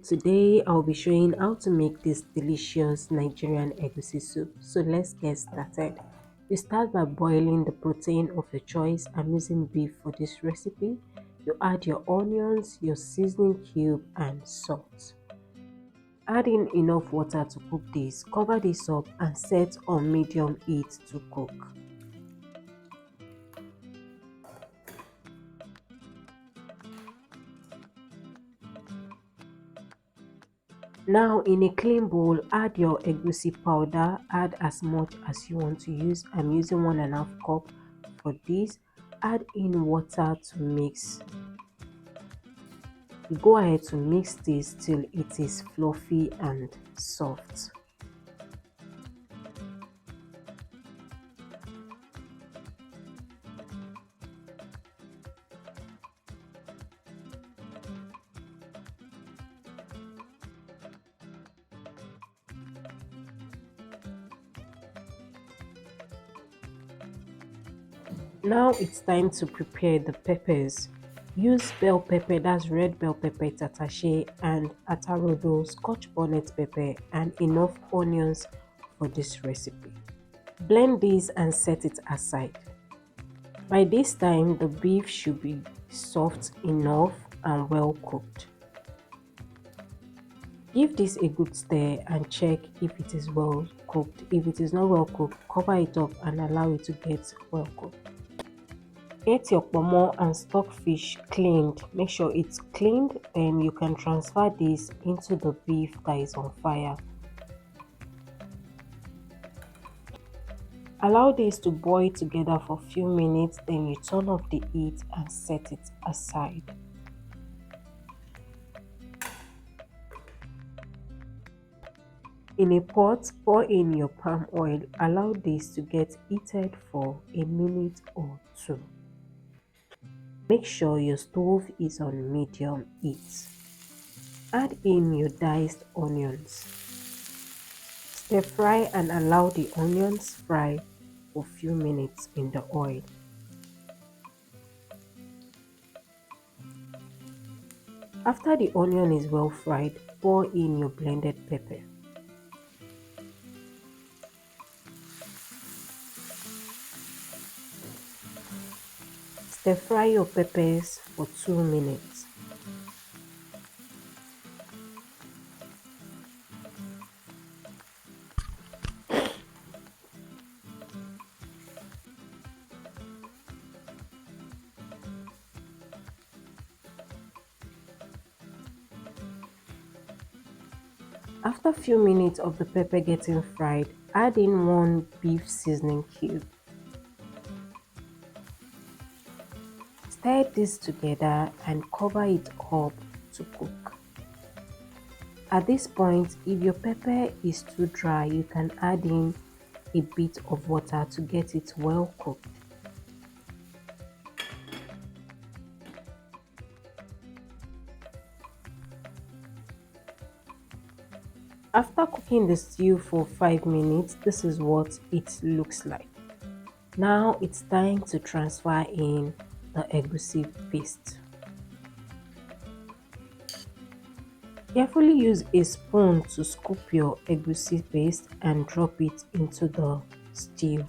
Today I'll be showing how to make this delicious Nigerian egusi soup. So let's get started. You start by boiling the protein of your choice. I'm using beef for this recipe. You add your onions, your seasoning cube and salt. Add in enough water to cook this. Cover this up and set on medium heat to cook. Now in a clean bowl, add your egusi powder. Add as much as you want to use. I'm using 1.5 cup for this. Add in water to mix. Go ahead to mix this till it is fluffy and soft. Now it's time to prepare the peppers. Use bell pepper, that's red bell pepper tatashe, and atarodo, scotch bonnet pepper, and enough onions for this recipe. Blend this and set it aside. By this time, the beef should be soft enough and well cooked. Give this a good stir and check if it is well cooked. If it is not well cooked, cover it up and allow it to get well cooked. Get your pomo and stockfish cleaned. Make sure it's cleaned, then you can transfer this into the beef that is on fire. Allow this to boil together for a few minutes, then you turn off the heat and set it aside. In a pot, pour in your palm oil. Allow this to get heated for a minute or two. Make sure your stove is on medium heat. Add in your diced onions. Stir fry and allow the onions fry for a few minutes in the oil. After the onion is well fried, pour in your blended pepper. Stir fry your peppers for 2 minutes. After a few minutes of the pepper getting fried, add in 1 beef seasoning cube. Stir this together and cover it up to cook. At this point, if your pepper is too dry, you can add in a bit of water to get it well cooked. After cooking the stew for 5 minutes, this is what it looks like. Now it's time to transfer in the egusi paste. Carefully use a spoon to scoop your egusi paste and drop it into the stew.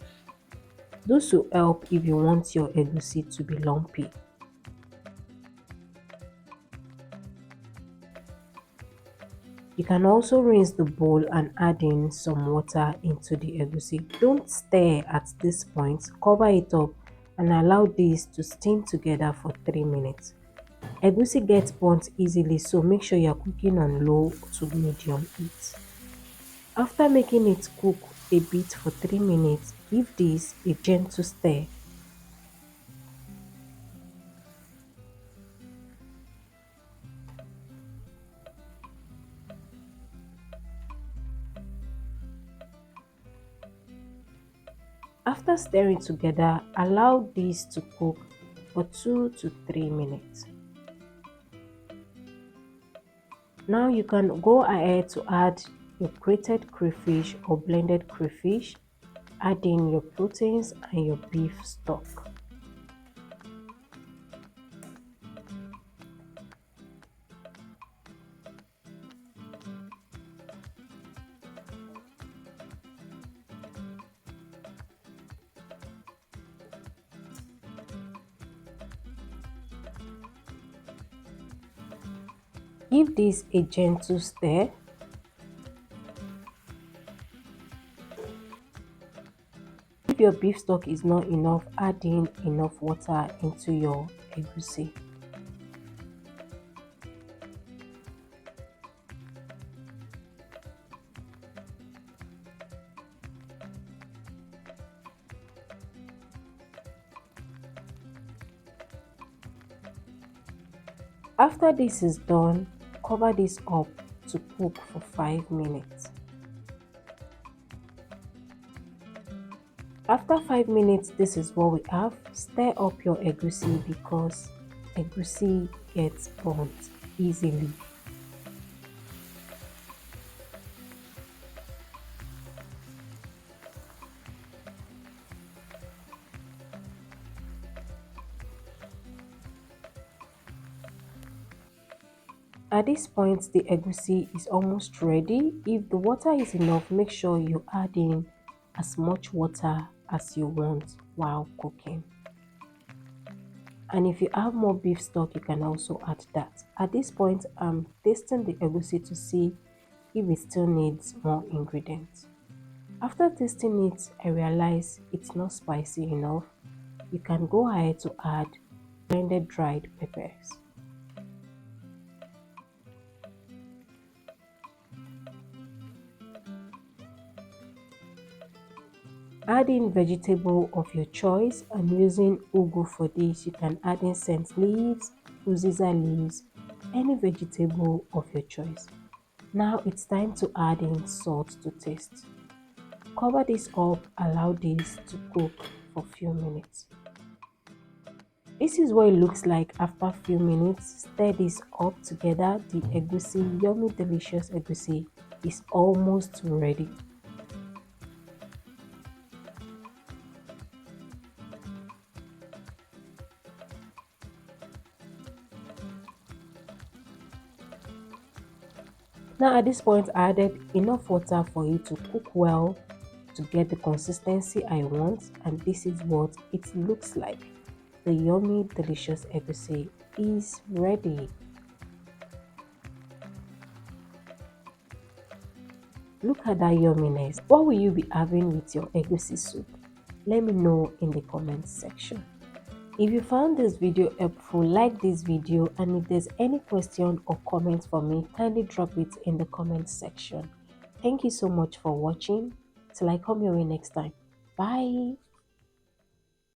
This will help if you want your egusi to be lumpy. You can also rinse the bowl and add in some water into the egusi. Don't stir at this point, cover it up and allow this to steam together for 3 minutes. Egusi gets burnt easily, so make sure you are cooking on low to medium heat. After making it cook a bit for 3 minutes, give this a gentle stir. After stirring together, allow this to cook for 2 to 3 minutes. Now you can go ahead to add your grated crayfish or blended crayfish. Add in your proteins and your beef stock. Give this a gentle stir. If your beef stock is not enough, add in enough water into your egusi. After this is done, cover this up to cook for 5 minutes. After 5 minutes, this is what we have. Stir up your egusi because egusi gets burnt easily. At this point, the egusi is almost ready. If the water is enough, make sure you add in as much water as you want while cooking. And if you have more beef stock, you can also add that. At this point, I'm tasting the egusi to see if it still needs more ingredients. After tasting it, I realize it's not spicy enough. You can go ahead to add blended dried peppers. Add in vegetable of your choice. I'm using ugu for this. You can add in scent leaves, uziza leaves, any vegetable of your choice. Now it's time to add in salt to taste. Cover this up, allow this to cook for a few minutes. This is what it looks like after a few minutes. Stir this up together. The egusi, yummy delicious egusi, is almost ready. Now at this point, I added enough water for it to cook well to get the consistency I want, and this is what it looks like. The yummy delicious egusi is ready. Look at that yumminess. What will you be having with your egusi soup? Let me know in the comments section. If you found this video helpful, like this video, and if there's any question or comment for me, kindly drop it in the comment section. Thank you so much for watching. Till I come your way next time. Bye.